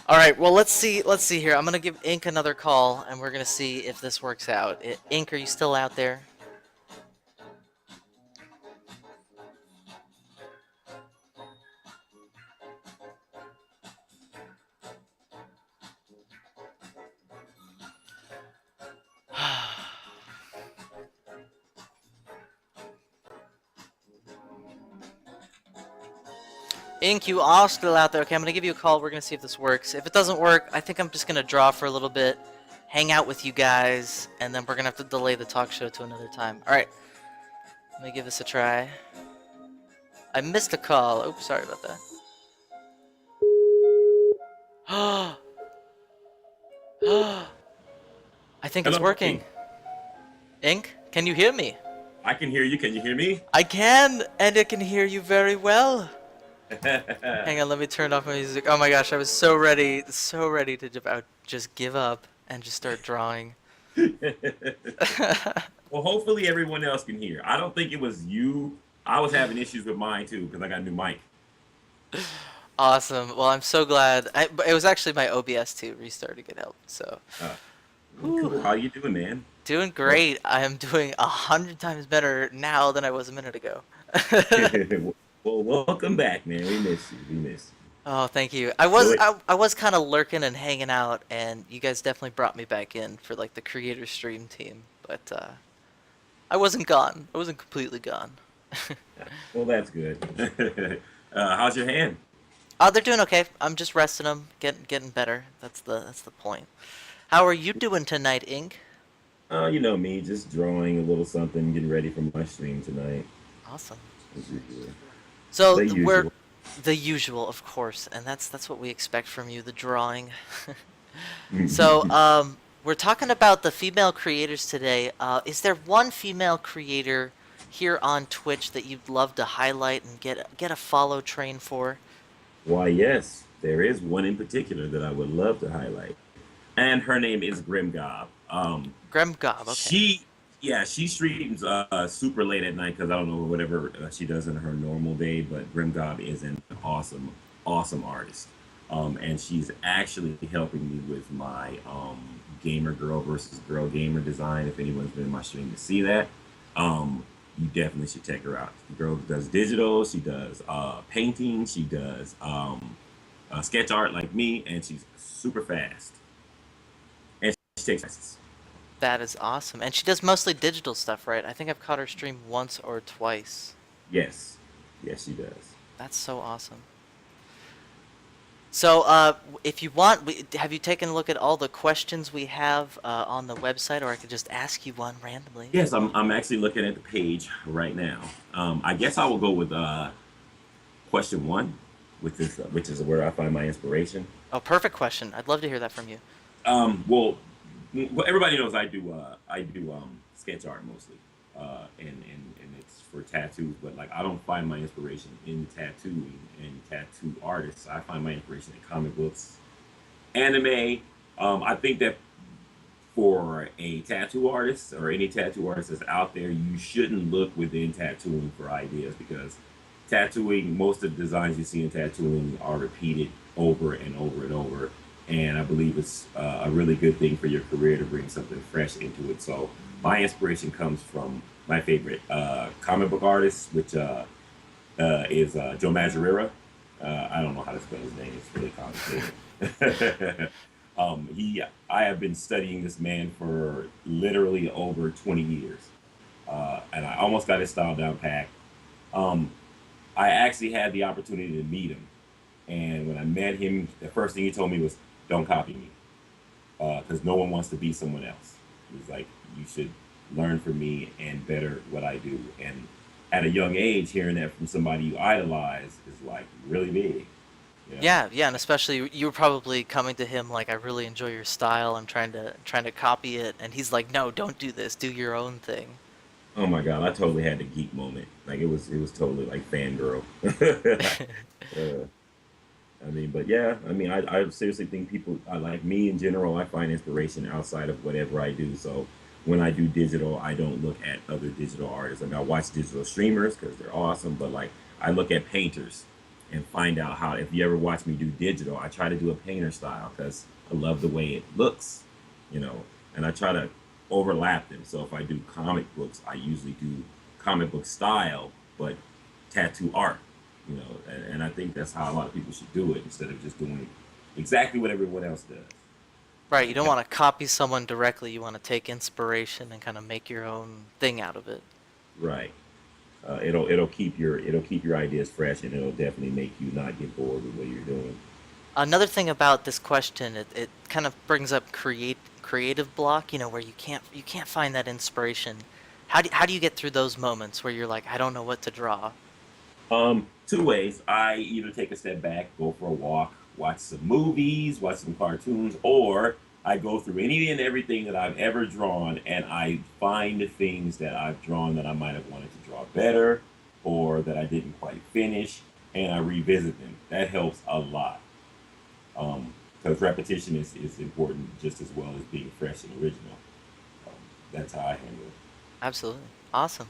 All right, well, let's see. Let's see here. I'm gonna give Ink another call, and we're gonna see if this works out. Ink, are you still out there? Ink, you are still out there. Okay, I'm gonna give you a call. We're gonna see if this works. If it doesn't work, I think I'm just gonna draw for a little bit, hang out with you guys, and then we're gonna have to delay the talk show to another time. All right, let me give this a try. I missed a call. Oops, sorry about that. I think it's Hello, working. Ink. Ink, can you hear me? I can hear you. Can you hear me? I can, and I can hear you very well. Well, Hang on, let me turn off my music. Oh my gosh, I was so ready to about just give up and just start drawing. hopefully everyone else can hear. I don't think it was you. I was having issues with mine too because I got a new mic. Awesome. Well, I'm so glad. But it was actually my OBS too. Restarting it helped. So, Uh, whew. cool. How you doing, man? Doing Well, great. I am doing 100 times better now than I was a minute ago. well, welcome back, man. We miss you. We miss Oh, thank you. you. So I was kind of lurking and hanging out, and you guys definitely brought me back in for like the creator stream team. But I wasn't gone. I wasn't completely gone. well, that's good. How's your hand? Oh, they're doing okay. I'm just resting them, getting better. That's the point. How are you doing tonight, Ink? You know me, just drawing a little something, getting ready for my stream tonight, Awesome. as usual. So The we're usual. the usual, of course, and that's what we expect from you, the drawing. So we're talking about the female creators today. Is there one female creator here on Twitch that you'd love to highlight and get a follow train for? Why, yes, there is one in particular that I would love to highlight, and her name is Grim Gob. Grem Gob. Okay. She, yeah, she streams super late at night because I don't know whatever she does in her normal day, but Grim Gob is an awesome, awesome artist, and she's actually helping me with my gamer girl versus girl gamer design. If anyone's been in my stream to see that, you definitely should check her out. The girl does digital, she does painting, she does sketch art like me, and she's super fast. And she takes classes. That is awesome. And she does mostly digital stuff, right? I think I've caught her stream once or twice. Yes, yes, she does. That's so awesome. So, if you want, have you taken a look at all the questions we have on the website, or I could just ask you one randomly if Yes, you want. I'm actually looking at the page right now. I guess I will go with question one, which is where I find my inspiration. Oh, perfect question. I'd love to hear that from you. Well, everybody knows I do sketch art mostly, and it's for tattoos. But like I don't find my inspiration in tattooing and tattoo artists. I find my inspiration in comic books, anime. I think that for a tattoo artist or any tattoo artist that's out there, you shouldn't look within tattooing for ideas because tattooing, most of the designs you see in tattooing are repeated over and over and over. And I believe it's a really good thing for your career to bring something fresh into it. So my inspiration comes from my favorite comic book artist, which is Joe Madureira. I don't know how to spell his name; it's really complicated. I have been studying this man for literally over 20 years, and I almost got his style down pat. Um, I actually had the opportunity to meet him, and when I met him, the first thing he told me was, "Don't copy me, because no one wants to be someone else." He was like, "You should learn from me and better what I do." And at a young age, hearing that from somebody you idolize is like really big, you know. Yeah, yeah, and especially you were probably coming to him like, "I really enjoy your style. I'm trying to copy it," and he's like, "No, don't do this. Do your own thing." Oh my god, I totally had the geek moment. Like it was totally like fangirl. uh, I mean, but yeah, I mean, I seriously think people like me in general. I find inspiration outside of whatever I do. So when I do digital, I don't look at other digital artists. I mean, I watch digital streamers because they're awesome, but like I look at painters and find out how. If you ever watch me do digital, I try to do a painter style because I love the way it looks, you know, and I try to overlap them. So if I do comic books, I usually do comic book style, but tattoo art, you know, and I think that's how a lot of people should do it instead of just doing exactly what everyone else does. Right, you don't want to copy someone directly. You want to take inspiration and kind of make your own thing out of it. Right. It'll keep your ideas fresh, and it'll definitely make you not get bored with what you're doing. Another thing about this question, it kind of brings up creative block, where you can't find that inspiration. How do you get through those moments where you're like, I don't know what to draw? Two ways. I either take a step back, go for a walk, watch some movies, watch some cartoons, or I go through any and everything that I've ever drawn and I find the things that I've drawn that I might have wanted to draw better or that I didn't quite finish and I revisit them. That helps a lot. Because repetition is important just as well as being fresh and original. Um, that's how I handle it. Absolutely. Awesome.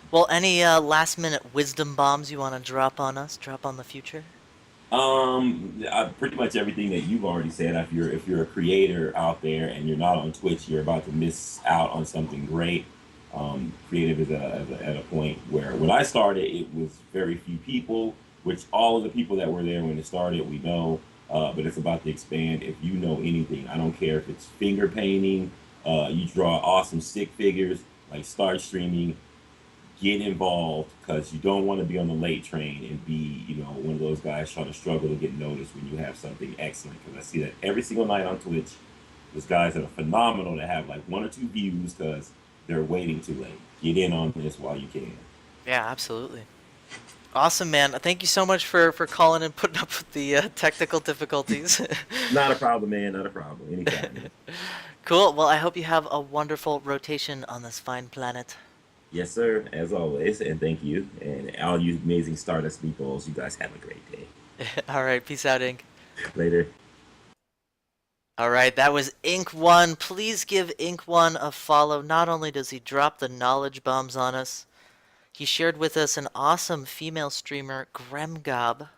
Well, any last minute wisdom bombs you want to drop on us? Drop on the future? Pretty much everything that you've already said. If you're a creator out there and you're not on Twitch, you're about to miss out on something great. Creative is at a point where when I started, it was very few people, which all of the people that were there when it started, we know. But it's about to expand. If you know anything, I don't care if it's finger painting, you draw awesome stick figures, like start streaming, get involved because you don't want to be on the late train and be, one of those guys trying to struggle to get noticed when you have something excellent. Because I see that every single night on Twitch. There's guys that are phenomenal that have like one or two views because they're waiting too late. Get in on this while you can. Yeah, absolutely. Awesome, man. Thank you so much for calling and putting up with the technical difficulties. Not a problem, man. Not a problem. Anytime, man. Cool. Well, I hope you have a wonderful rotation on this fine planet. Yes, sir. As always, and thank you, and all you amazing Stardust meatballs. You guys have a great day. All right, peace out, Ink. Later. All right, that was Ink One. Please give Ink One a follow. Not only does he drop the knowledge bombs on us, he shared with us an awesome female streamer, Gremgob.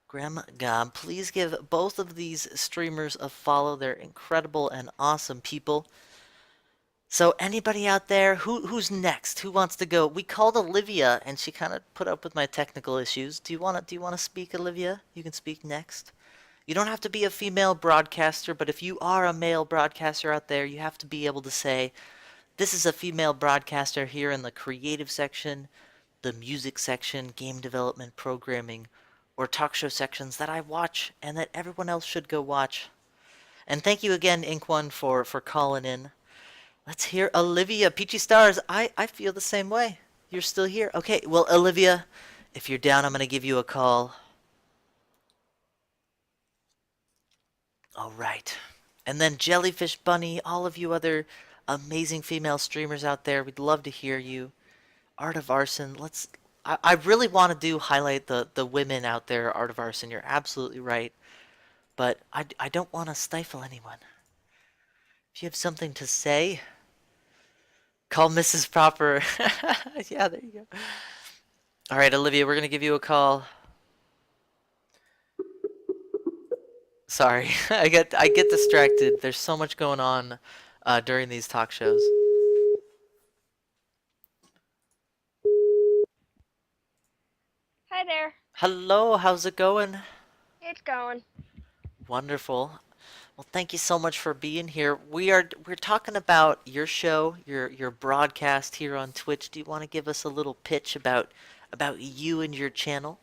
Gremgob, please give both of these streamers a follow. They're incredible and awesome people. So anybody out there, who's next? Who wants to go? We called Olivia, and she kind of put up with my technical issues. Do you want to speak, Olivia? You can speak next. You don't have to be a female broadcaster, but if you are a male broadcaster out there, you have to be able to say, this is a female broadcaster here in the creative section, the music section, game development, programming, or talk show sections that I watch and that everyone else should go watch. And thank you again, Ink One, for calling in. Let's hear Olivia. Peachy Stars, I feel the same way. You're still here. Okay, well, Olivia, if you're down, I'm going to give you a call. All right. And then Jellyfish Bunny, all of you other amazing female streamers out there, we'd love to hear you. Art of Arson, I really want to highlight the women out there, Art of Arson. You're absolutely right. But I don't want to stifle anyone. If you have something to say, call Mrs. Proper. Yeah, there you go. All right, Olivia, we're going to give you a call. Sorry, I get distracted. There's so much going on during these talk shows. Hi there. Hello, how's it going? It's going. Wonderful. Well, thank you so much for being here. We're talking about your show, your broadcast here on Twitch. Do you want to give us a little pitch about you and your channel?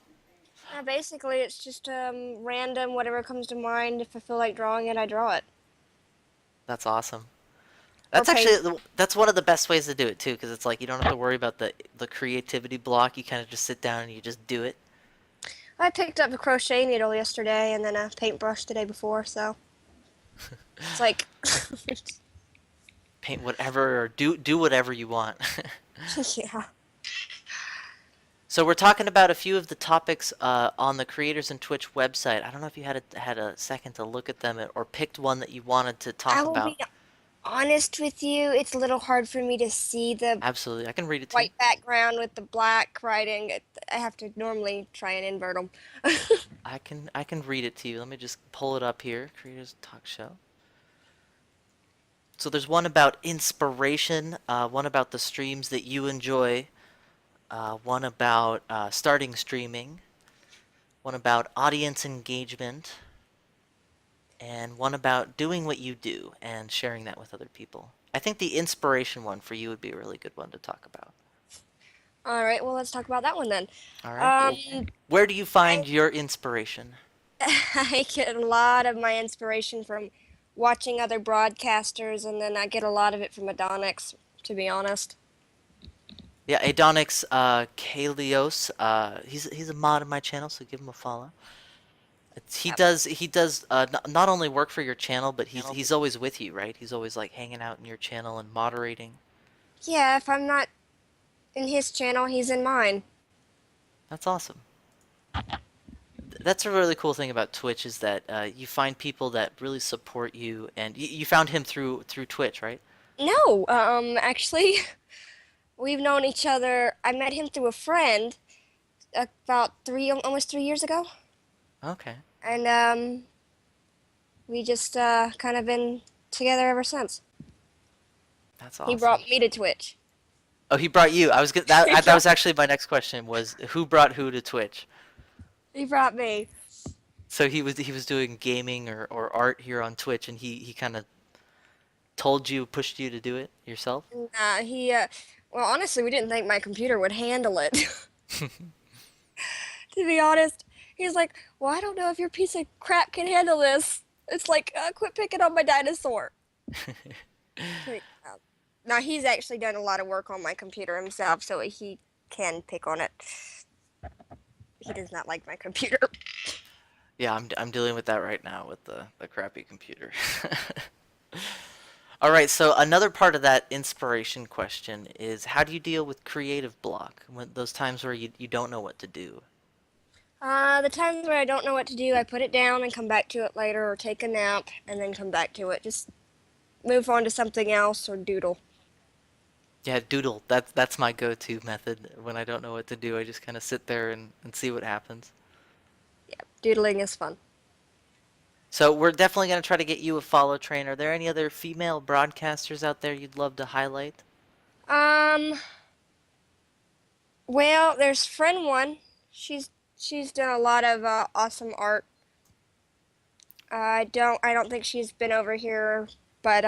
Basically, it's just random, whatever comes to mind. If I feel like drawing it, I draw it. That's awesome. Or That's paint. actually that's one of the best ways to do it too, because it's like you don't have to worry about the creativity block. You kind of just sit down and you just do it. I picked up a crochet needle yesterday and then a paintbrush the day before, so it's like, Paint whatever or do whatever you want. yeah. So we're talking about a few of the topics on the Creators and Twitch website. I don't know if you had a second to look at them or picked one that you wanted to I talk will about. be honest with you, it's a little hard for me to see the Absolutely, I can read it to you. white background with the black writing. I have to normally try and invert them. I can read it to you. Let me just pull it up here. Creators Talk Show. So there's one about inspiration, one about the streams that you enjoy, one about starting streaming, one about audience engagement, and one about doing what you do and sharing that with other people. I think the inspiration one for you would be a really good one to talk about. All right, well, let's talk about that one then. All right. Where do you I find your inspiration? I get a lot of my inspiration from watching other broadcasters, and then I get a lot of it from Adonix, to be honest. Yeah, Adonix Kalios. He's a mod of my channel, so give him a follow. Yep. He does not only work for your channel, but he's always with you, right? He's always like hanging out in your channel and moderating. Yeah, if I'm not in his channel, he's in mine. That's awesome. That's a really cool thing about Twitch is that you find people that really support you, and you found him through Twitch, right? No, actually, we've known each other. I met him through a friend about almost 3 years ago, Okay, and we just kind of been together ever since. that's He awesome. brought me to Twitch. Oh, he brought you. I was that was actually my next question was who brought who to Twitch? He brought me. So he was doing gaming or art here on Twitch, and he kind of told you, pushed you to do it yourself? Well, honestly, we didn't think my computer would handle it. To be honest, he's like, well, I don't know if your piece of crap can handle this. It's like, quit picking on my dinosaur. Now, he's actually done a lot of work on my computer himself, so he can pick on it. He does not like my computer. Yeah, I'm dealing with that right now with the crappy computer. All right, so another part of that inspiration question is how do you deal with creative block when those times where you don't know what to do? The times where I don't know what to do, I put it down and come back to it later, or take a nap and then come back to it. Just move on to something else or doodle. Yeah, doodle. That's my go-to method when I don't know what to do. I just kind of sit there and see what happens. Yeah, doodling is fun. So we're definitely going to try to get you a follow train. Are there any other female broadcasters out there you'd love to highlight? Um, well, there's friend one. She's done a lot of awesome art. I don't think she's been over here, but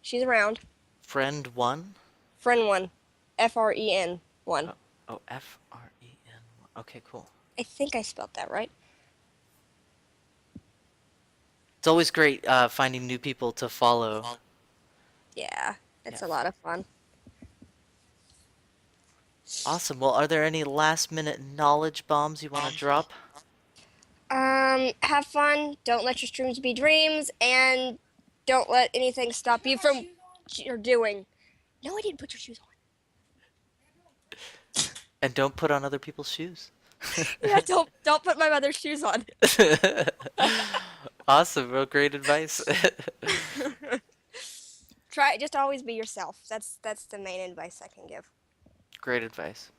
she's around. Friend one? Friend one, FREN one. Oh, oh, FREN. Okay, cool. I think I spelled that right. It's always great finding new people to follow. Yeah, it's Yeah. a lot of fun. Awesome. Well, are there any last minute knowledge bombs you want to drop? Have fun. Don't let your streams be dreams, and don't let anything stop you from what you're doing. No, I didn't put your shoes on. And don't put on other people's shoes. Yeah, don't put my mother's shoes on. Awesome. Well, great advice. Just always be yourself. That's the main advice I can give. Great advice.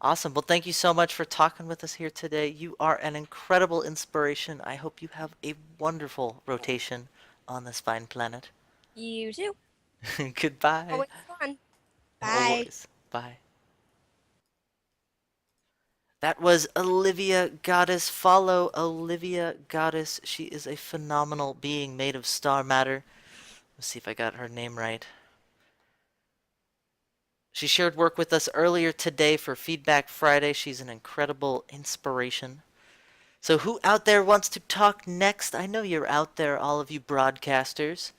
Awesome. Well, thank you so much for talking with us here today. You are an incredible inspiration. I hope you have a wonderful rotation on this fine planet. You too. Goodbye. Always fun. Bye. Always. Bye. That was Olivia Goddess. Follow Olivia Goddess. She is a phenomenal being made of star matter. Let's see if I got her name right. She shared work with us earlier today for Feedback Friday. She's an incredible inspiration. So who out there wants to talk next? I know you're out there, all of you broadcasters.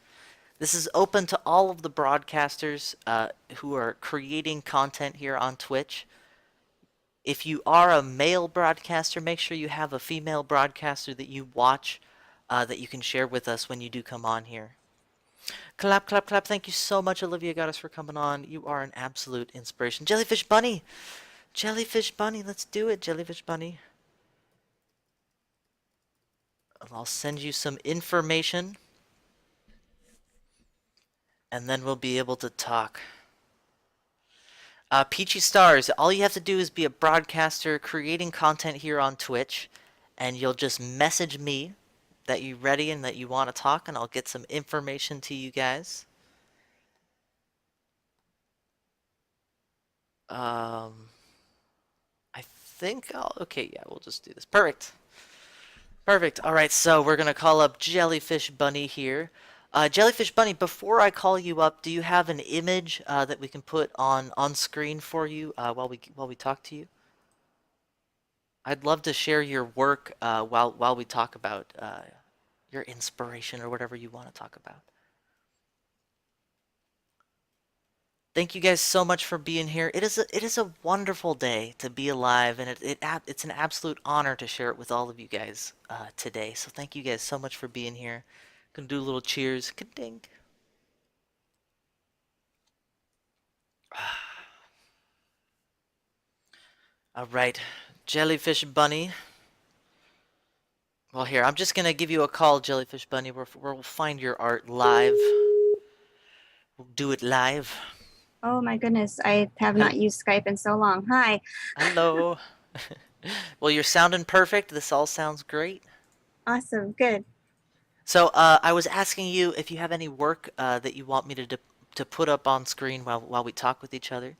This is open to all of the broadcasters who are creating content here on Twitch. If you are a male broadcaster, make sure you have a female broadcaster that you watch that you can share with us when you do come on here. Clap, clap, clap. Thank you so much, Olivia Goddess, for coming on. You are an absolute inspiration. Jellyfish Bunny! Jellyfish Bunny, let's do it, Jellyfish Bunny. I'll send you some information. and then we'll be able to talk. Peachy Stars, all you have to do is be a broadcaster creating content here on Twitch, and you'll just message me that you're ready and that you want to talk, and I'll get some information to you guys. I think okay, yeah, we'll just do this. Perfect. Perfect. All right, so we're gonna call up Jellyfish Bunny here. Jellyfish Bunny, before I call you up, do you have an image that we can put on screen for you while we talk to you? I'd love to share your work while we talk about your inspiration or whatever you want to talk about. Thank you guys so much for being here. It is a wonderful day to be alive, and it's an absolute honor to share it with all of you guys today. So thank you guys so much for being here. Gonna do a little cheers. Ka-dink. All right, Jellyfish Bunny. Well, here, I'm just gonna give you a call, Jellyfish Bunny. We'll find your art live. We'll do it live. Oh my goodness, I have not used Skype in so long. Hi. Hello. Well, you're sounding perfect. This all sounds great. Awesome, good. So, I was asking you if you have any work that you want me to put up on screen while we talk with each other.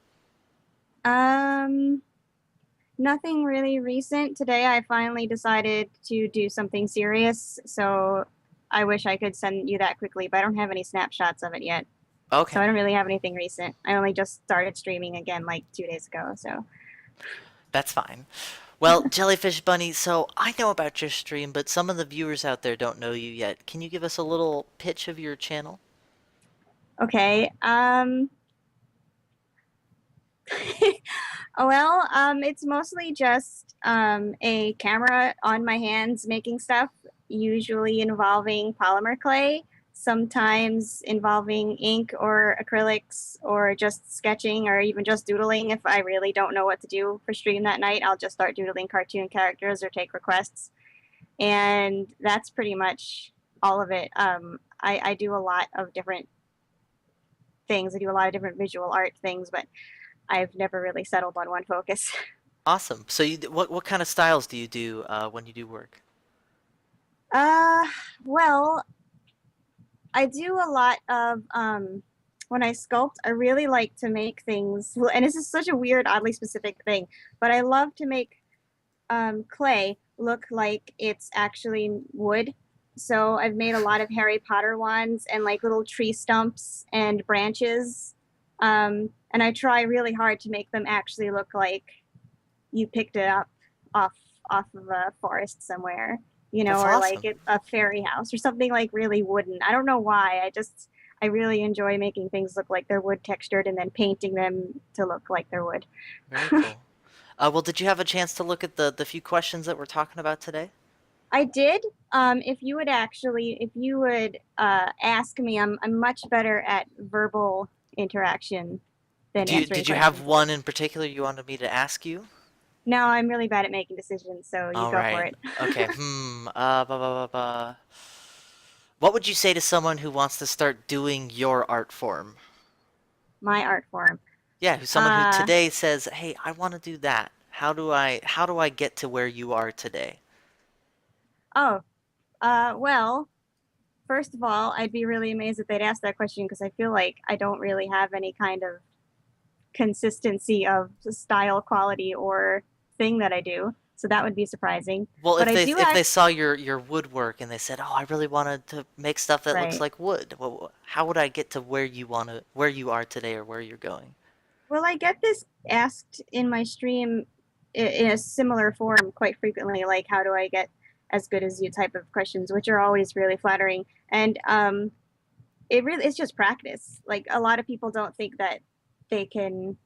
Nothing really recent. Today I finally decided to do something serious, so I wish I could send you that quickly, but I don't have any snapshots of it yet. Okay. So I don't really have anything recent. I only just started streaming again like 2 days ago, so. That's fine. Well, Jellyfish Bunny, so I know about your stream, but some of the viewers out there don't know you yet. Can you give us a little pitch of your channel? Okay, well, it's mostly just a camera on my hands making stuff, usually involving polymer clay, sometimes involving ink or acrylics or just sketching or even just doodling. If I really don't know what to do for stream that night, I'll just start doodling cartoon characters or take requests. And that's pretty much all of it. I do a lot of different things. I do a lot of different visual art things, but I've never really settled on one focus. Awesome. So what kind of styles do you do when you do work? Well, I do a lot of when I sculpt, I really like to make things, and this is such a weird, oddly specific thing, but I love to make clay look like it's actually wood. So I've made a lot of Harry Potter ones and like little tree stumps and branches. And I try really hard to make them actually look like you picked it up off of a forest somewhere, you know, That's or awesome. like a fairy house or something like really wooden. I don't know why. I really enjoy making things look like they're wood textured and then painting them to look like they're wood. Very cool. Well, did you have a chance to look at the few questions that we're talking about today? I did. If you would ask me, I'm much better at verbal interaction than answering Did you questions. have one in particular you wanted me to ask you? No, I'm really bad at making decisions, so you All go for right. it. Okay. What would you say to someone who wants to start doing your art form? My art form. Yeah, someone who Uh, today says, "Hey, I want to do that. How do I get to where you are today?" oh, well, first of all, I'd be really amazed if they'd ask that question because I feel like I don't really have any kind of consistency of style, quality, or thing that I do. So that would be surprising. Well, But I do if they act saw your woodwork and they said, "Oh, I really wanted to make stuff that looks right. like wood." Well, how would I get to where you are today or where you're going? Well, I get this asked in my stream in a similar form quite frequently, like how do I get as good as you type of questions, which are always really flattering. And it's just practice. Like a lot of people don't think that they can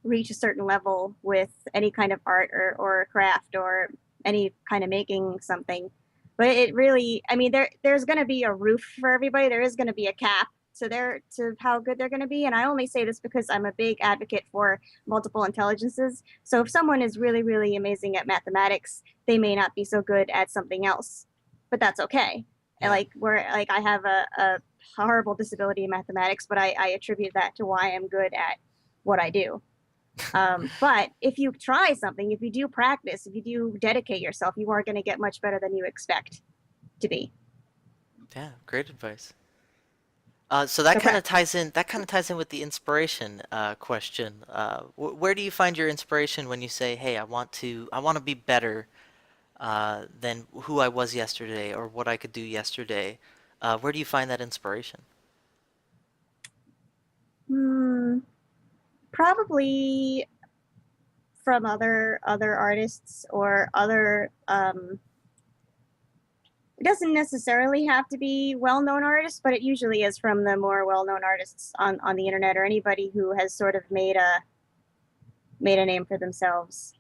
reach a certain level with any kind of art or craft or any kind of making something. But it really, I mean, there's going to be a roof for everybody. There is going to be a cap to how good they're going to be. And I only say this because I'm a big advocate for multiple intelligences. So if someone is really, really amazing at mathematics, they may not be so good at something else, but that's okay. And Yeah. like I have a horrible disability in mathematics, but I attribute that to why I'm good at what I do. But if you try something, if you do practice, if you do dedicate yourself, you are going to get much better than you expect to be. Yeah, great advice. So that So kind of ties in. That kind of ties in with the inspiration question. Where do you find your inspiration when you say, "Hey, I want to be better than who I was yesterday or what I could do yesterday"? Where do you find that inspiration? hmm, probably from other artists or other it doesn't necessarily have to be well-known artists, but it usually is from the more well-known artists on the internet or anybody who has sort of made a name for themselves.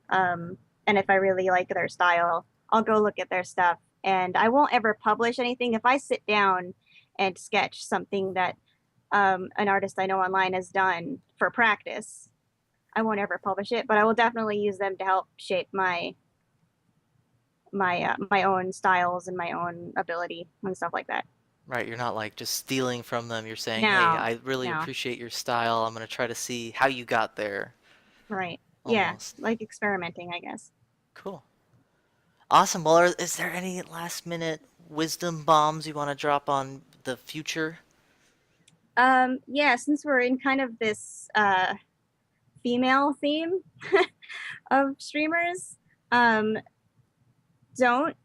And if I really like their style, I'll go look at their stuff. And I won't ever publish anything. If I sit down and sketch something that an artist I know online has done for practice, I won't ever publish it, but I will definitely use them to help shape my own styles and my own ability and stuff like that. Right, you're not like just stealing from them. You're saying, "Hey, No, I really no, appreciate your style. I'm gonna try to see how you got there." right. Yeah, Almost. like experimenting, I guess. Cool. Awesome. Well, is there any last minute wisdom bombs you want to drop on the future? Yeah, since we're in kind of this female theme of streamers, um, don't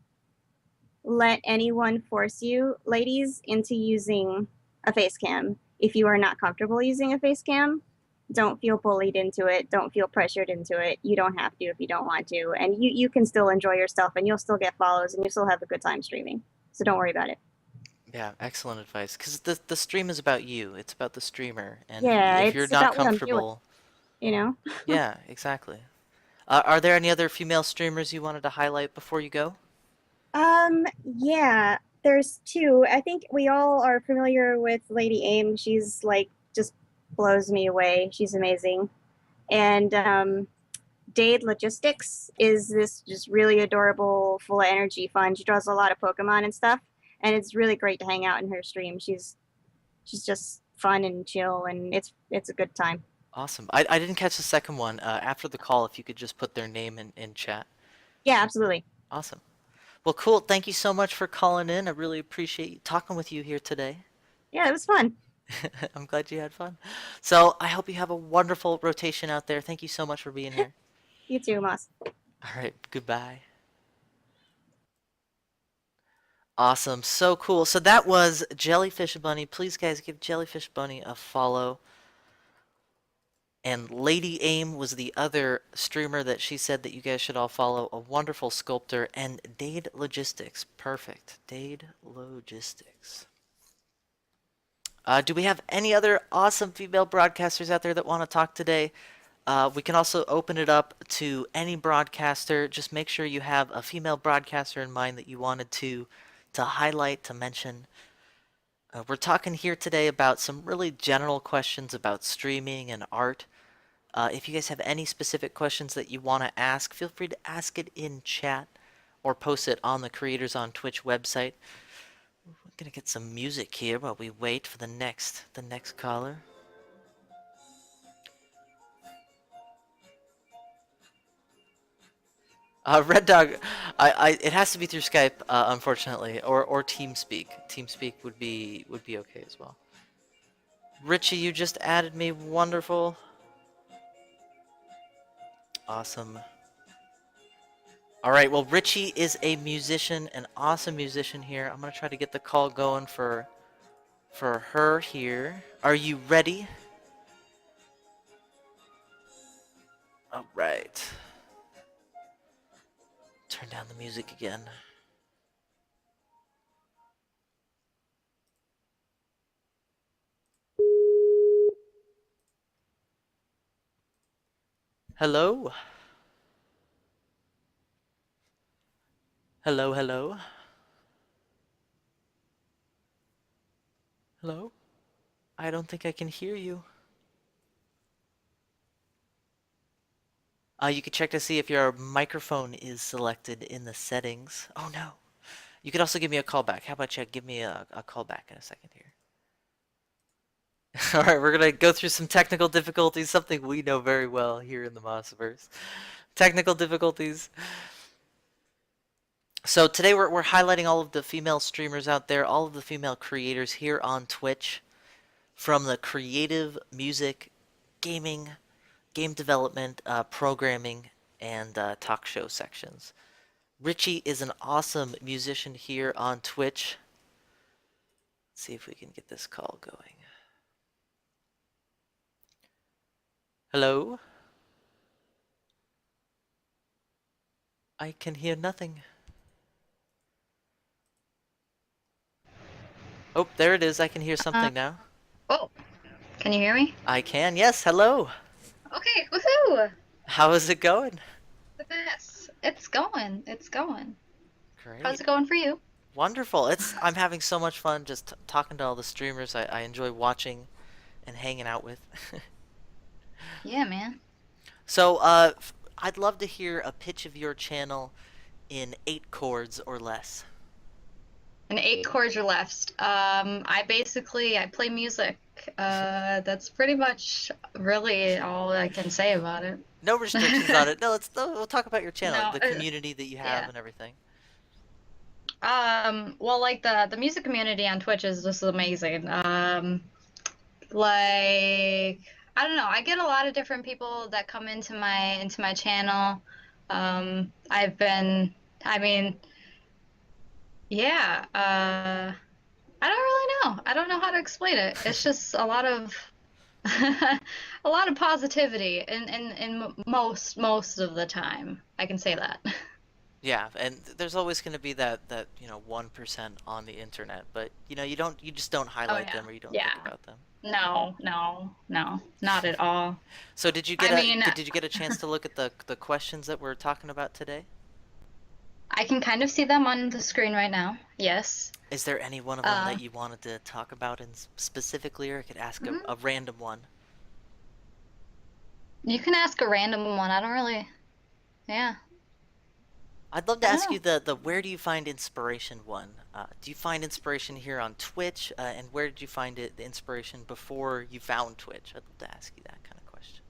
let anyone force you, ladies, into using a face cam. If you are not comfortable using a face cam, don't feel bullied into it. Don't feel pressured into it. You don't have to if you don't want to. And you can still enjoy yourself and you'll still get follows and you still have a good time streaming. So don't worry about it. Yeah, excellent advice. Because the stream is about you. It's about the streamer. And Yeah, if you're it's not about what I'm doing, comfortable, you know? yeah, exactly. Are there any other female streamers you wanted to highlight before you go? Yeah, there's two. I think we all are familiar with Lady Aim. She's like just blows me away. She's amazing. And Dade Logistics is this just really adorable, full of energy, fun. She draws a lot of Pokemon and stuff, and it's really great to hang out in her stream. She's just fun and chill, and it's a good time. Awesome. I didn't catch the second one. After the call, if you could just put their name in chat. Yeah, absolutely. Awesome. Well, cool. Thank you so much for calling in. I really appreciate talking with you here today. Yeah, it was fun. I'm glad you had fun. So I hope you have a wonderful rotation out there. Thank you so much for being here. You too, Moss. All right, goodbye. Awesome, so cool. So that was Jellyfish Bunny. Please, guys, give Jellyfish Bunny a follow. And Lady Aim was the other streamer that she said that you guys should all follow. A wonderful sculptor. And Dade Logistics. Perfect. Dade Logistics. Do we have any other awesome female broadcasters out there that want to talk today? We can also open it up to any broadcaster. Just make sure you have a female broadcaster in mind that you wanted to highlight, to mention. We're talking here today about some really general questions about streaming and art. If you guys have any specific questions that you want to ask, feel free to ask it in chat or post it on the Creators on Twitch website. We're gonna get some music here while we wait for the next caller. Red Dog, it has to be through Skype, unfortunately, or TeamSpeak. TeamSpeak would be okay as well. Richie, you just added me. Wonderful. Awesome. All right, well, Richie is a musician, an awesome musician here. I'm gonna try to get the call going for her here. Are you ready? All right. Turn down the music again. Hello? Hello, hello? Hello? I don't think I can hear you. You can check to see if your microphone is selected in the settings. Oh no. You could also give me a call back. How about you give me a call back in a second here? All right, we're gonna go through some technical difficulties, something we know very well here in the Mossverse. Technical difficulties. So today we're highlighting all of the female streamers out there, all of the female creators here on Twitch, from the creative, music, gaming, game development, programming, and talk show sections. Richie is an awesome musician here on Twitch. Let's see if we can get this call going. Hello? I can hear nothing. Oh, there it is. I can hear something now. Oh, can you hear me? I can. Yes, hello. Okay, woohoo! How is it going? The best. It's going. It's going. Great. How's it going for you? Wonderful. I'm having so much fun just talking to all the streamers I enjoy watching and hanging out with. Yeah, man. So, I'd love to hear a pitch of your channel in 8 chords or less. And 8 chords or less. I play music. That's pretty much really all I can say about it. No restrictions on it. No, we'll talk about your channel, No, the community that you have yeah. and everything. Well, like the music community on Twitch is just amazing. Like I don't know, I get a lot of different people that come into my channel. Yeah, I don't really know. I don't know how to explain it. It's just a lot of a lot of positivity in most of the time. I can say that. Yeah, and there's always going to be that 1% on the internet, but you just don't highlight yeah. them or you don't Yeah. think about them. No, not at all. So did you get a chance to look at the questions that we're talking about today? I can kind of see them on the screen right now. Yes. Is there any one of them that you wanted to talk about specifically, or I could ask a random one? You can ask a random one. I don't really. Yeah. I'd love to ask you the where do you find inspiration one? Do you find inspiration here on Twitch, and where did you find the inspiration before you found Twitch? I'd love to ask you that kind of question.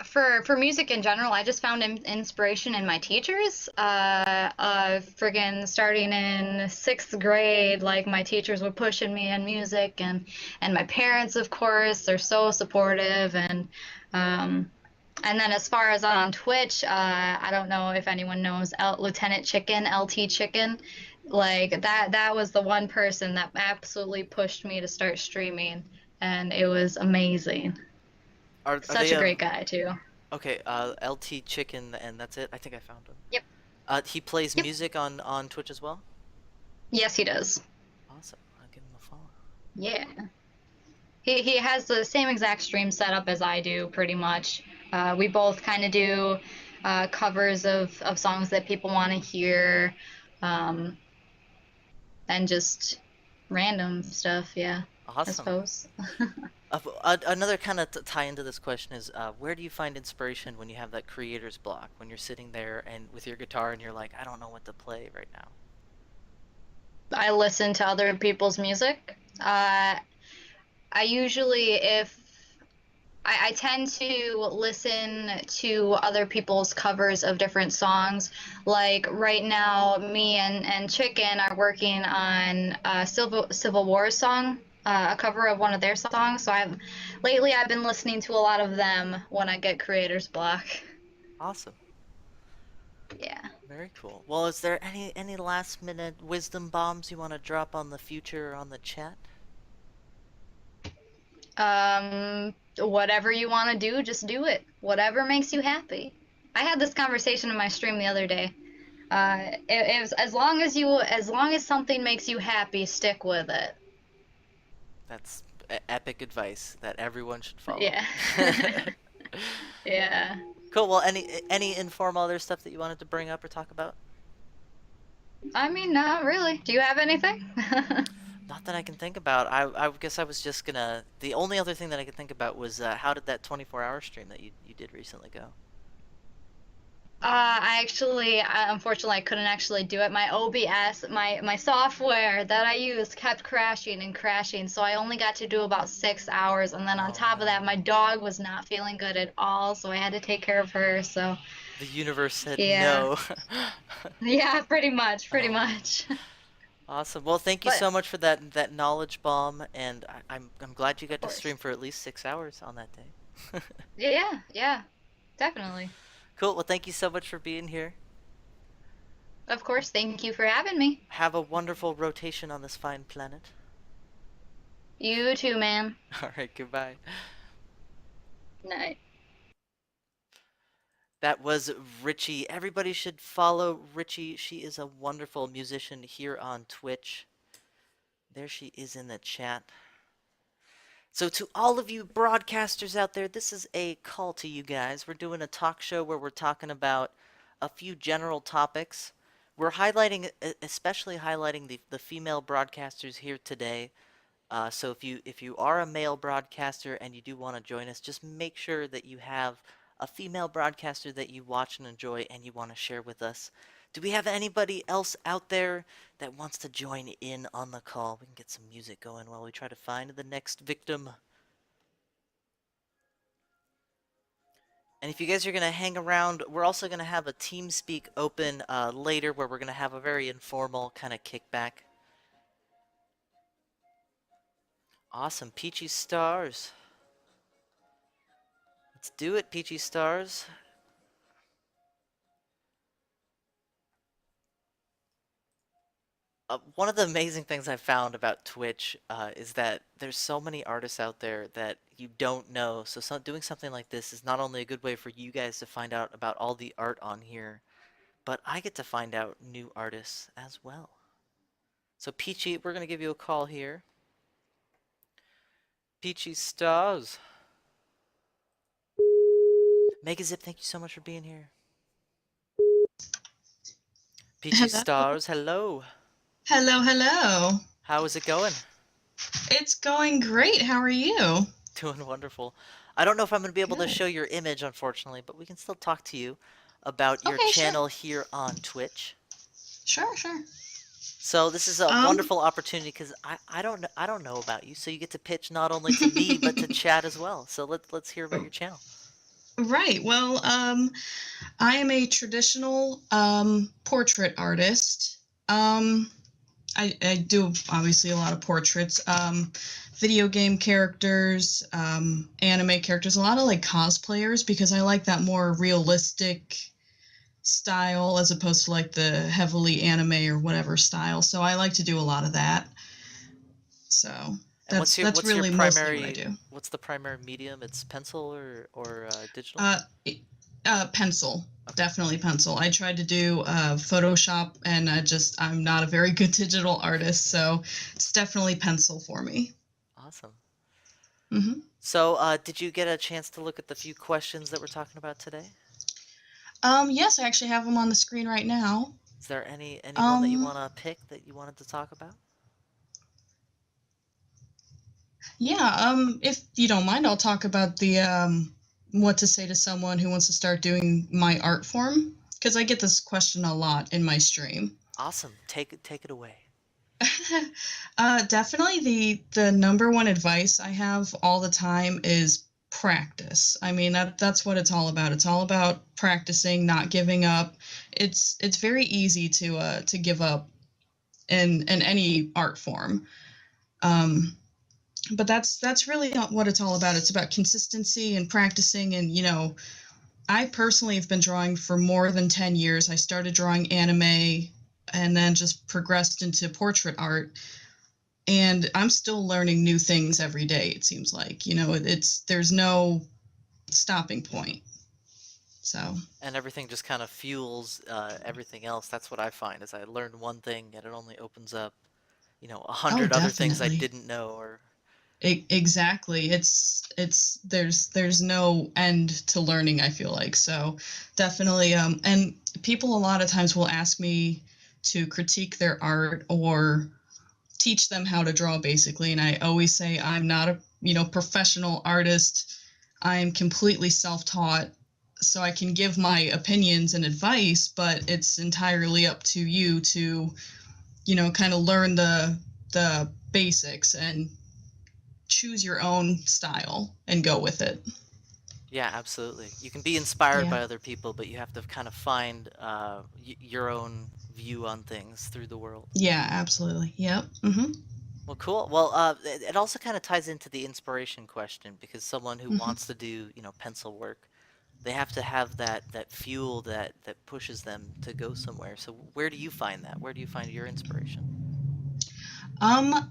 For music in general, I just found inspiration in my teachers. Friggin' starting in 6th grade, like my teachers were pushing me in music, and my parents, of course, they're so supportive. And then as far as on Twitch, I don't know if anyone knows Lieutenant Chicken, LT Chicken. Like that was the one person that absolutely pushed me to start streaming, and it was amazing. Are Such they, a great guy too. Okay, LT Chicken, and that's it. I think I found him. Yep. He plays Yep. music on Twitch as well. Yes, he does. Awesome. I'll give him a follow. Yeah. He has the same exact stream setup as I do, pretty much. We both kind of do covers of songs that people want to hear, and just random stuff. Yeah, I Awesome. suppose. Another kind of tie into this question is, where do you find inspiration when you have that creator's block? When you're sitting there and with your guitar and you're like, I don't know what to play right now. I listen to other people's music. I usually, I tend to listen to other people's covers of different songs. Like right now, me and Chicken are working on a Civil War song, a cover of one of their songs. So lately I've been listening to a lot of them when I get creator's block. Awesome. Yeah. Very cool. Well, is there any last minute wisdom bombs you want to drop on the future or on the chat? Whatever you want to do, just do it. Whatever makes you happy. I had this conversation in my stream the other day. It was, as long as something makes you happy, stick with it. That's epic advice that everyone should follow. Yeah. Yeah. Cool. Well, any informal other stuff that you wanted to bring up or talk about? I mean, not really. Do you have anything? Not that I can think about. I guess I was just gonna. The only other thing that I could think about was how did that 24-hour stream that you did recently go? Unfortunately, I couldn't actually do it. My OBS, my software that I used kept crashing and crashing, so I only got to do about 6 hours. And then on Oh top of that, no. my dog was not feeling good at all, so I had to take care of her. So, The universe said yeah, no. yeah, pretty Oh man. much. Awesome. Well, thank you But so much for that knowledge bomb, and I'm glad you of got to course, stream for at least 6 hours on that day. yeah, yeah, definitely. Cool. Well, thank you so much for being here. Of course, thank you for having me. Have a wonderful rotation on this fine planet. You too, man. All right. Goodbye. Night. That was Richie. Everybody should follow Richie. She is a wonderful musician here on Twitch. There she is in the chat. So to all of you broadcasters out there, this is a call to you guys. We're doing a talk show where we're talking about a few general topics. We're highlighting, especially highlighting the female broadcasters here today. So if you are a male broadcaster and you do want to join us, just make sure that you have a female broadcaster that you watch and enjoy and you want to share with us. Do we have anybody else out there that wants to join in on the call? We can get some music going while we try to find the next victim. And if you guys are going to hang around, we're also going to have a TeamSpeak open later where we're going to have a very informal kind of kickback. Awesome. Peachy Stars. Let's do it, Peachy Stars. One of the amazing things I found about Twitch is that there's so many artists out there that you don't know. So doing something like this is not only a good way for you guys to find out about all the art on here, but I get to find out new artists as well. So Peachy, we're going to give you a call here. Peachy Stars. Megazip, thank you so much for being here. Peachy Hello. Stars, hello. Hello, hello. How is it going? It's going great. How are you? Doing wonderful. I don't know if I'm going to be able to Good. show your image, unfortunately, but we can still talk to you about your Okay, channel here on Twitch. sure, sure. So this is a wonderful opportunity because I don't know about you, so you get to pitch not only to me but to chat as well. So let's hear about your channel. Right. Well, I am a traditional portrait artist. I do obviously a lot of portraits, video game characters, anime characters, a lot of like cosplayers because I like that more realistic style as opposed to like the heavily anime or whatever style. So I like to do a lot of that. So And that's what's really your mostly primary what I do. what's the primary medium? It's pencil or digital? Pencil, Okay. definitely pencil. I tried to do Photoshop, and I'm not a very good digital artist, so it's definitely pencil for me. Awesome. hmm So did you get a chance to look at the few questions that we're talking about today? Yes, I actually have them on the screen right now. Is there any one that you Um, want to pick that you wanted to talk about? yeah, if you don't mind, I'll talk about the what to say to someone who wants to start doing my art form, because I get this question a lot in my stream. Awesome. Take it away. Definitely the number one advice I have all the time is practice. I mean, that's what it's all about. It's all about practicing, not giving up. It's very easy to give up in any art form. But that's really not what it's all about. It's about consistency and practicing. And I personally have been drawing for more than 10 years. I started drawing anime and then just progressed into portrait art. And I'm still learning new things every day, it seems like. There's no stopping point. So. And everything just kind of fuels everything else. That's what I find is I learn one thing and it only opens up, 100 other things I Definitely. didn't know or Exactly. There's no end to learning, I feel like. So definitely and people a lot of times will ask me to critique their art or teach them how to draw basically, and I always say I'm not a professional artist. I'm completely self-taught. so I can give my opinions and advice, but it's entirely up to you to, kind of learn the basics and choose your own style and go with it. Yeah, absolutely. You can be inspired Yeah. by other people, but you have to kind of find your own view on things through the world. Yeah, absolutely. Yep. Mm-hmm. Well, cool. Well, it also kind of ties into the inspiration question because someone who Mm-hmm. wants to do, pencil work, they have to have that fuel that pushes them to go somewhere. So where do you find that? Where do you find your inspiration? Um,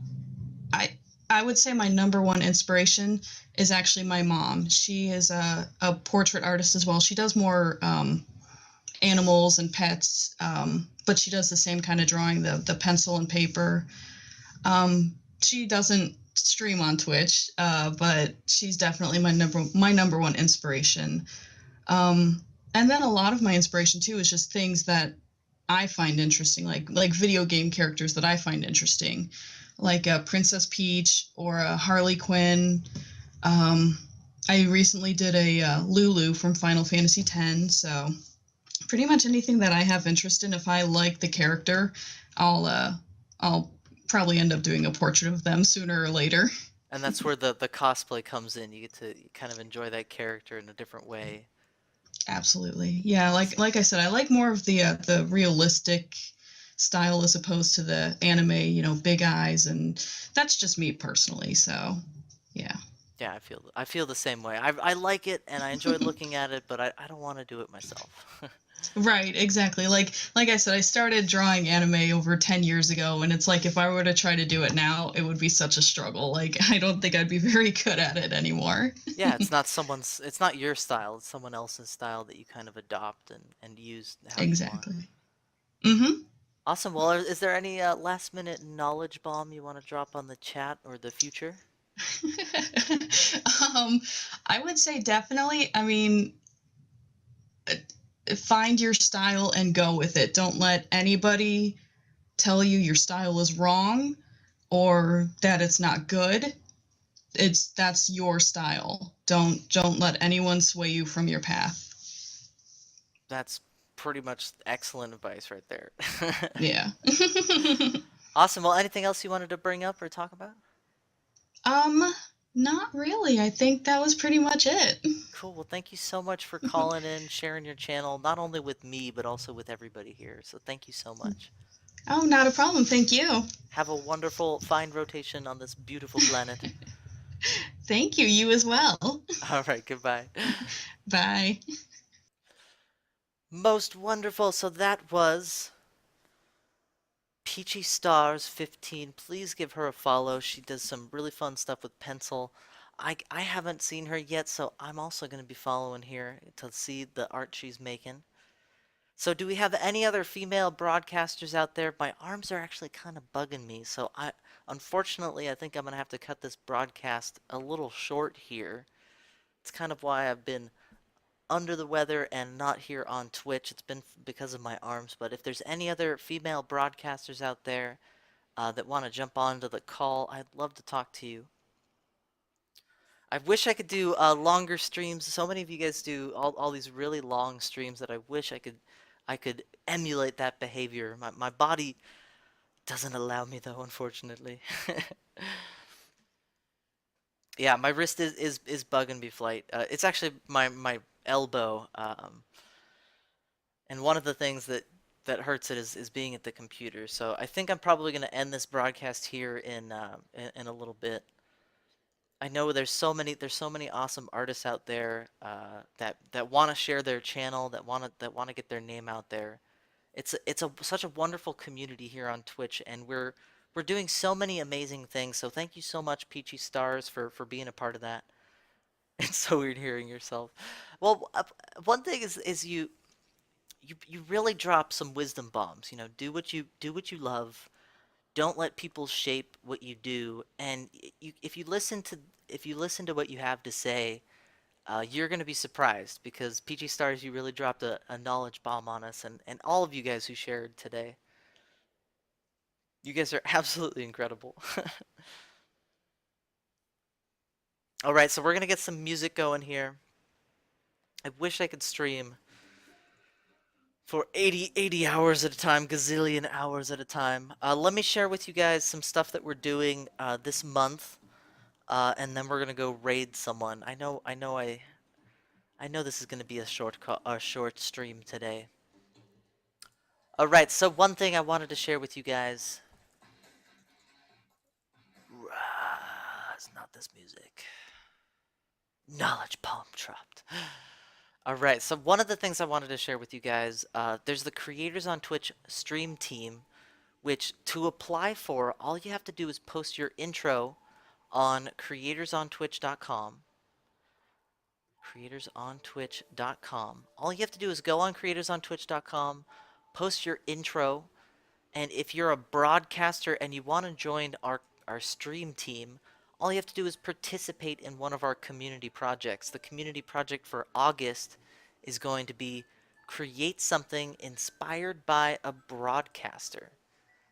I I would say my number one inspiration is actually my mom. She is a portrait artist as well. She does more animals and pets, but she does the same kind of drawing, the pencil and paper. She doesn't stream on Twitch, but she's definitely my number one inspiration. And then a lot of my inspiration too is just things that I find interesting, like video game characters that I find interesting, like a Princess Peach or a Harley Quinn. Um, I recently did a Lulu from Final Fantasy X, so pretty much anything that I have interest in. If I like the character, I'll probably end up doing a portrait of them sooner or later. And that's where the cosplay comes in. You get to kind of enjoy that character in a different way. Absolutely, yeah. Like I said, I like more of the realistic style as opposed to the anime. Big eyes, and that's just me personally. So, yeah. Yeah, I feel the same way. I like it and I enjoy looking at it, but I don't want to do it myself. Right, exactly. Like I said, I started drawing anime over 10 years ago, and it's like if I were to try to do it now, it would be such a struggle. Like I don't think I'd be very good at it anymore. Yeah, it's not your style, it's someone else's style that you kind of adopt and use how you want. Exactly. Mm-hmm. Awesome. Well, is there any last minute knowledge bomb you want to drop on the chat or the future? um, I would say definitely. I mean, find your style and go with it. Don't let anybody tell you your style is wrong or that it's not good. That's your style. Don't let anyone sway you from your path. That's pretty much excellent advice right there. Yeah. Awesome. Well, anything else you wanted to bring up or talk about? Not really. I think that was pretty much it. Cool. Well, thank you so much for calling in, sharing your channel, not only with me, but also with everybody here. So thank you so much. Oh, not a problem. Thank you. Have a wonderful, fine rotation on this beautiful planet. Thank you. You as well. All right. Goodbye. Bye. Most wonderful. So that was Peachy Stars 15. Please give her a follow. She does some really fun stuff with pencil. I haven't seen her yet, so I'm also going to be following here to see the art she's making. So do we have any other female broadcasters out there? My arms are actually kind of bugging me, so unfortunately I think I'm going to have to cut this broadcast a little short here. It's kind of why I've been under the weather and not here on Twitch. It's been because of my arms, but if there's any other female broadcasters out there that want to jump onto the call, I'd love to talk to you. I wish I could do longer streams. So many of you guys do all these really long streams that I wish I could emulate that behavior. My body doesn't allow me though, unfortunately. Yeah, my wrist is bugging me, Flight. It's actually my elbow. And one of the things that hurts it is being at the computer. So I think I'm probably going to end this broadcast here in a little bit. I know there's so many awesome artists out there that want to share their channel, that want to get their name out there. It's such a wonderful community here on Twitch, and we're doing so many amazing things. So thank you so much, Peachy Stars, for being a part of that. It's so weird hearing yourself. Well, one thing is you really drop some wisdom bombs. Do what you love. Don't let people shape what you do, and if you listen to what you have to say, you're going to be surprised because PG Stars, you really dropped a knowledge bomb on us, and all of you guys who shared today. You guys are absolutely incredible. All right, so we're going to get some music going here. I wish I could stream for 80 hours at a time, gazillion hours at a time. Let me share with you guys some stuff that we're doing this month, and then we're gonna go raid someone. I know this is gonna be a short stream today. All right, so one thing I wanted to share with you guys. It's not this music. Knowledge bomb dropped. All right, so one of the things I wanted to share with you guys, there's the Creators on Twitch stream team, which to apply for, all you have to do is post your intro on creatorsontwitch.com. Creatorsontwitch.com. All you have to do is go on creatorsontwitch.com, post your intro, and if you're a broadcaster and you want to join our stream team, all you have to do is participate in one of our community projects. The community project for August is going to be create something inspired by a broadcaster.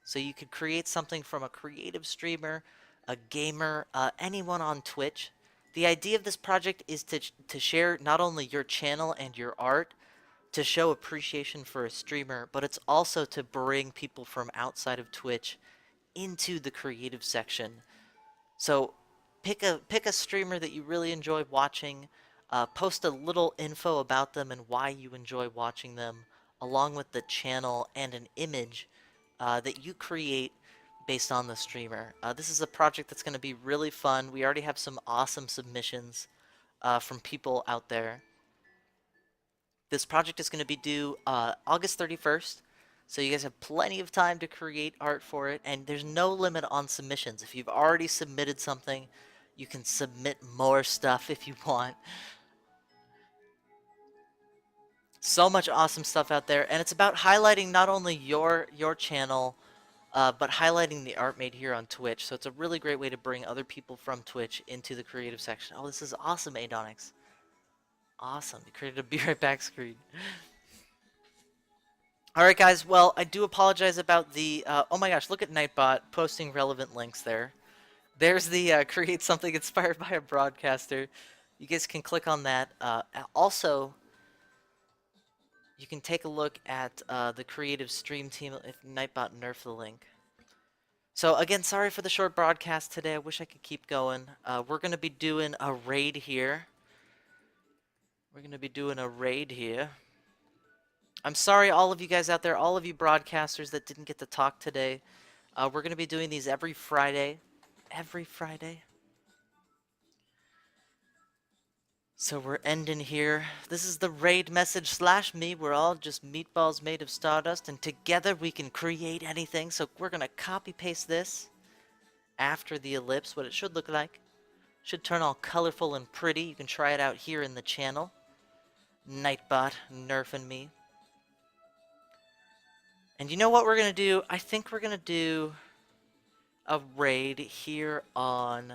So you could create something from a creative streamer, a gamer, anyone on Twitch. The idea of this project is to share not only your channel and your art, to show appreciation for a streamer, but it's also to bring people from outside of Twitch into the creative section. So pick a streamer that you really enjoy watching, post a little info about them and why you enjoy watching them, along with the channel and an image that you create based on the streamer. This is a project that's going to be really fun. We already have some awesome submissions from people out there. This project is going to be due August 31st, so you guys have plenty of time to create art for it, and there's no limit on submissions. If you've already submitted something, you can submit more stuff if you want. So much awesome stuff out there, and it's about highlighting not only your channel, but highlighting the art made here on Twitch. So it's a really great way to bring other people from Twitch into the creative section. Oh, this is awesome, Adonix. Awesome. You created a Be Right Back screen. Alright, guys. Well, I do apologize about the... oh my gosh, look at Nightbot posting relevant links there. There's the create something inspired by a broadcaster. You guys can click on that. Also, you can take a look at the creative stream team if Nightbot nerfed the link. So again, sorry for the short broadcast today. I wish I could keep going. We're going to be doing a raid here. I'm sorry, all of you guys out there, all of you broadcasters that didn't get to talk today. We're going to be doing these every Friday. So we're ending here. This is the raid message / me. We're all just meatballs made of stardust, and together we can create anything. So we're going to copy paste this after the ellipse, what it should look like. Should turn all colorful and pretty. You can try it out here in the channel. Nightbot nerfing me. And you know what we're going to do? I think we're going to do a raid here on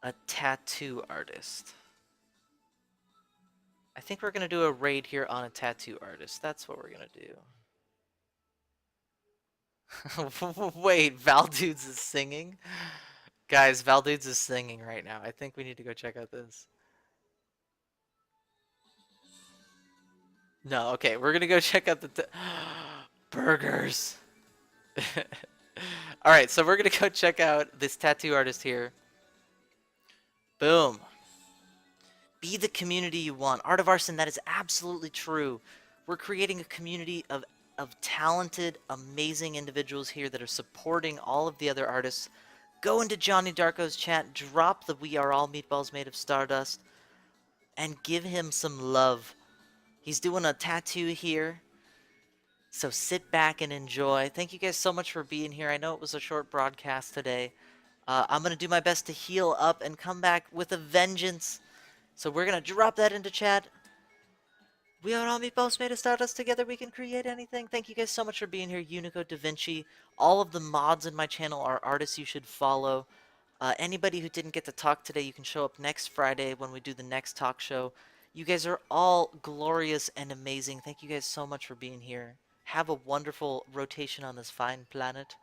a tattoo artist. That's what we're going to do. Wait, Valdudes is singing? Guys, Valdudes is singing right now. I think we need to go check out this. No, okay, we're gonna go check out the burgers. Alright, so we're gonna go check out this tattoo artist here. Boom. Be the community you want. Art of Arson, that is absolutely true. We're creating a community of talented, amazing individuals here that are supporting all of the other artists. Go into Johnny Darko's chat, drop the We Are All Meatballs Made of Stardust, and give him some love. He's doing a tattoo here, so sit back and enjoy. Thank you guys so much for being here. I know it was a short broadcast today. I'm going to do my best to heal up and come back with a vengeance. So we're going to drop that into chat. We are all meatballs made of stardust. Together we can create anything. Thank you guys so much for being here. Unico, Da Vinci, all of the mods in my channel are artists you should follow. Anybody who didn't get to talk today, you can show up next Friday when we do the next talk show. You guys are all glorious and amazing. Thank you guys so much for being here. Have a wonderful rotation on this fine planet.